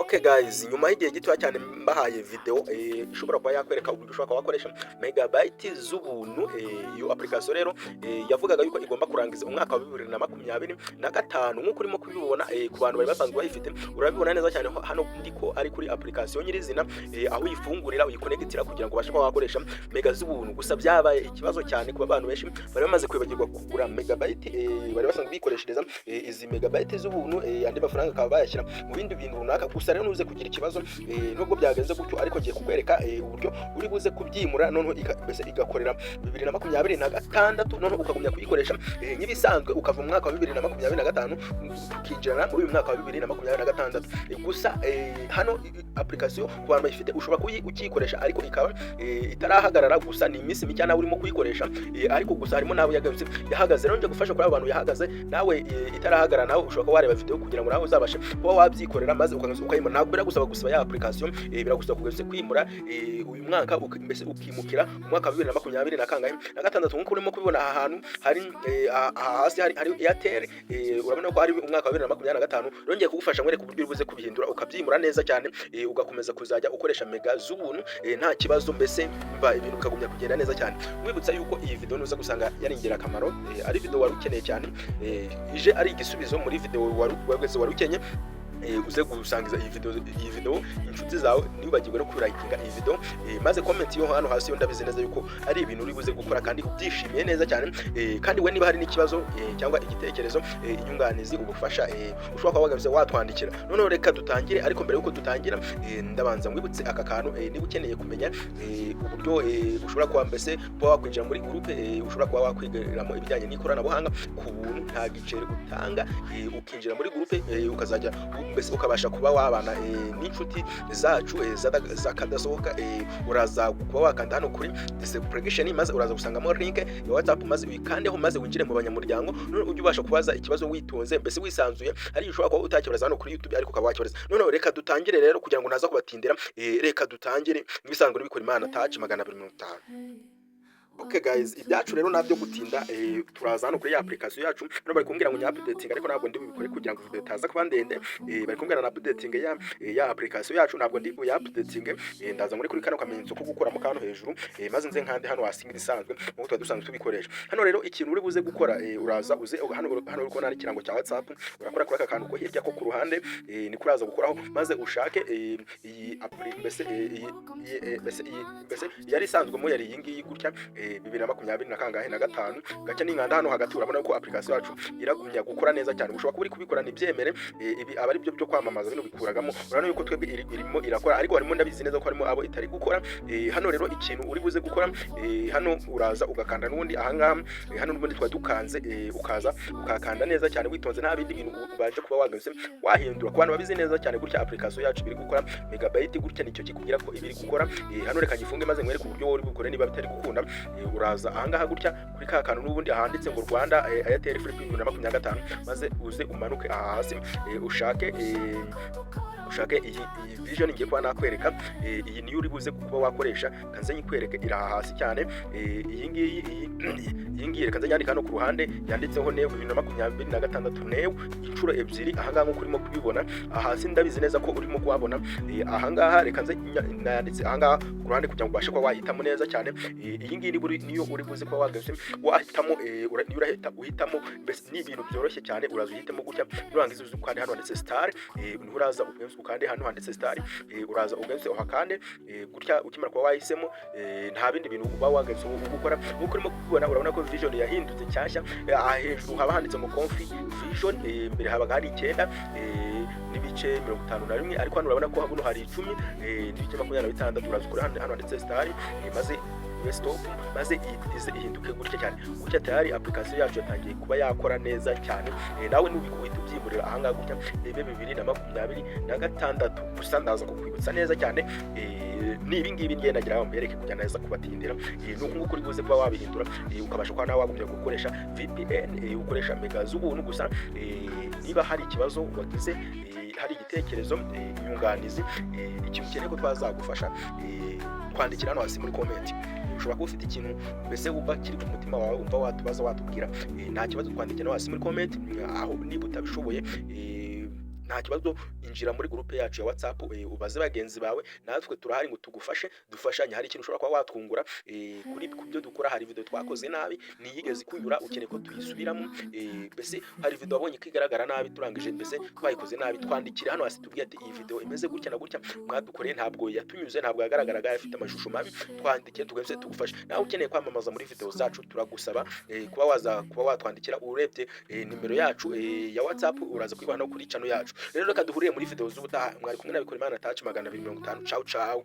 Okay guys, nyuma y'igihe gito cyane mbahaye video ishobora kuba yakwereka uburyo ushobora kuba wakoresha megabyte z'ubuntu. Iyo application rero yavugaga yuko igomba kurangiza umwaka wa 2025 nk'uko urimo kubibona ku bantu bari basanzwe bayifite. Urabibona neza cyane hano ndiko ari kuri application nyirizina, aho uyifungurira uyiconnectira kugira ngo ubashe kuba wakoresha mega z'ubuntu. Gusa byabaye ikibazo cyane kuba abantu benshi bari bamaze kwibagirwa kugura megabyte, bari basanzwe bikoreshereza izi megabyte z'ubuntu, andi mafaranga akaba bayashyira mu bindi bintu runaka. Gusa rero nuze kugira ikibazo nubwo byagenze gutyo, ariko giye kukwereka uburyo uri buze kubyimura noneho igakorera 2026 noneho ukagumya kuyikoresha nk'ibisanzwe, ukava mu mwaka wa 2025 ukinjira muri uyu mwaka wa 2026. Gusa hano application ku bantu bayifite ushobora ukiyikoresha ariko ikaba itarahagarara. Gusa ni iminsi mike nawe urimo kuyikoresha, ariko gusa harimo nawe yahagaze. Rero nje gufasha kuri abantu yahagaze nawe itarahagarara, nawe ushobora wareba video kugira ngo nawe uzabashe kuba wabyikorera maze ukayimura. Ntabwo biragusaba gusaba ya application, biragusaba kugeze kwimura uyu mwaka mbese ukimukira mu mwaka wa 2026 nk'uko urimo kubibona. Aha hantu hari hasi hari Airtel, urabona ko hari umwaka wa 2025. Rongeye kugufasha nkwereka uburyo uri buze kubihindura ukabyimura neza cyane, ugakomeza kuzajya ukoresha mega z'ubuntu nta kibazo, mbese ibintu bikagumya kugenda neza cyane. Wibutsa yuko iyi video nuza gusanga yari ingirakamaro, ari video wari ukeneye cyane, ije ari igisubizo muri video wari ukenye. Uze gusangiza iyi video inshuti zawe, nibagirwe no kurikinga iyi video, maze comment yo hano hasi yo ndabizi neza yuko ari ibintu uri buze gukora kandi ubyishimiye neza cyane. Kandi we niba hari n'ikibazo cyangwa igitekerezo, inyunganizi, ubufasha, ushobora kuba wagabize watwandikira. Noneho reka dutangire, ariko mbere yuko dutangira ndabanza mwibutse aka kantu. Niba ukeneye kumenya uburyo ushobora kuba mbese kuba wakwinjira muri groupe, ushobora kuba wakwigeramo ibijyanye n'ikoranabuhanga ku buntu, nta giceri utanga, ukinjira muri groupe ukazajya mbese ukabasha kuba wabana n'inshuti zacu zakadasohoka. Uraza kuba wakanda hano kuri description, maze uraza gusangamo link ya WhatsApp, maze uyikandeho maze winjire mu banyamuryango. None ujye ubasha kubaza ikibazo witonze, mbese wisanzuye. Hari ushobora kuba utakibaza hano kuri YouTube ariko ukaba wakibaza. None reka dutangire rero kugira ngo naza kubatindira. Reka dutangire nk'ibisanzwe n'ibikora Imana touch 250. Okay guys, ibyacu rero nabyo gutinda, turaza hano kuri ya application yacu. None bari kumbwira ngo updating, ariko ntabwo ndi bubikore kugira ngo video itaza kuba ndende. Bari kumbwira na updating ya application yacu, ntabwo ndi buya updating. Ndaza muri kuri kano kamenyetso ko gukuramo kano hejuru, maze nze nkande hano hasi nk'ibisanzwe nk'uko tuba dusanzwe tubikoresha. Hano rero ikintu uri buze gukora, uraza uze hano uri kubona ikirango cya WhatsApp, urakora kuri aka kantu ko hirya ko ku ruhande, ni kuraza gukuraho maze ushake iyi application mbese yari isanzwe mo yari iyi ngiyi gutya 2025 gace n'inkanda hano hagati. Urabona ko application yacu iragumya gukora neza cyane. Ushobora kuba uri kubikora nibyemere, ibi aba ari byo kwamamaza bino bikuragamo. Urabona yuko twebwe irimo irakora, ariko harimo ndabizi neza ko harimo abo itari gukora. Hano rero ikintu uri buze gukora, hano uraza ugakanda n'ubundi ahangaha. Hano n'ubundi twa dukanze, ukaza ukakanda neza cyane witonze, nta bindi bintu ubaje kuba wagase wahindura. Ku bantu babizi neza cyane gutya application yacu biri gukora megabyte gutya, nicyo kikubwira ko ibiri gukora. Hano reka ngifunge maze nkwereke uburyo uri bukore niba bitari gukunda. Uraza ahangaha gutya kuri ka kantu n'ubundi ahanditse ngo Rwanda Airtel Free 2025, maze uze umanuke aha hasi, ushake iyi vision ngiye kwa nakwereka. Iyi niyo uri buze kuba wakoresha, kanze nyikwereke iri aha hasi cyane. Iyi ngiyi reka nze nyandika hano ku ruhande yanditseho NEW 2026 NEW inshuro ebyiri. Ahangaha nk'uko urimo kubibona aha hasi, ndabizi neza ko urimo kuhabona. Ahangaha reka nze nanditse ahangaha ku ruhande kugira ngo ubashe kuba wahitamo neza cyane. Iyi ngiyi niyo uri buze kuba wagase wahitamo, urahita uhitamo. Mbese ni ibintu byoroshye cyane. Uraza uhitamo gutya, nurangiza uzi kandi hano handitse star, uraza ukande hano handitse star, uraza ugase uhakande gutya. Ukimara kuba wahisemo, nta bindi bintu uba wagase gukora. Nk'uko urimo kubibona, urabona ko vision yahindutse cyashya. Hejuru haba handitse ngo Confi Vision, mbere haba hari 9 n'ibice 51, ariko hano urabona ko habuno hari 10 n'ibice 26. Uraza ukora hano handitse star, maze stop, maze ihinduke gutya cyane. Gutya tayari application yacu yatangiye kuba yakora neza cyane. Nawe nubikuhita ubyimurira ahangaha gutya 2026. Gusa ndaza kukwibutsa neza cyane, nibi ngibi ngenda gira mbereke kujya neza kubatindira. Nuko uri buze kuba wabihindura, ukabasha kwa nawe wagumye gukoresha VPN, ukoresha mega z'ubuntu. Gusa niba hari ikibazo wagize, hari igitekerezo, inyunganizi, ikintu ukeneye ko twazagufasha, twandikira hano hasi muri comment. Ushobora kuba ufite ikintu mbese wumva kiri ku mutima wawe, umva watubaza watubwira, nta kibazo twandikira hasi muri comment. Aho niba utabishoboye nta kibazo injira muri groupe yacu ya WhatsApp, ubaze bagenzi bawe, natwe turahari ngo tugufashe dufashanye. Hari ikintu ushobora kuba watwungura kuri kubyo dukora. Hari video twakoze nabi niyigeze kunyura, ukeneye ko tuyisubiramo, mbese hari video wabonye ko igaragara nabi turangije, mbese twayikoze nabi, twandikire hano hasi tubwiye ati iyi video imeze gutya na gutya mwadukoreye ntabwo yatunyuze, ntabwo yagaragaraga, afite amashusho mabi, twandikire tugahise tugufasha. Nawe ukeneye kwamamaza muri video zacu, turagusaba kuba watwandikira. Urebye nimero yacu ya WhatsApp uraza kwibana kuri channel yacu. Rero reka duhurire muri video z'ubutaha. Mwari kumwe na Bikorimana Touch 250. Ciao ciao.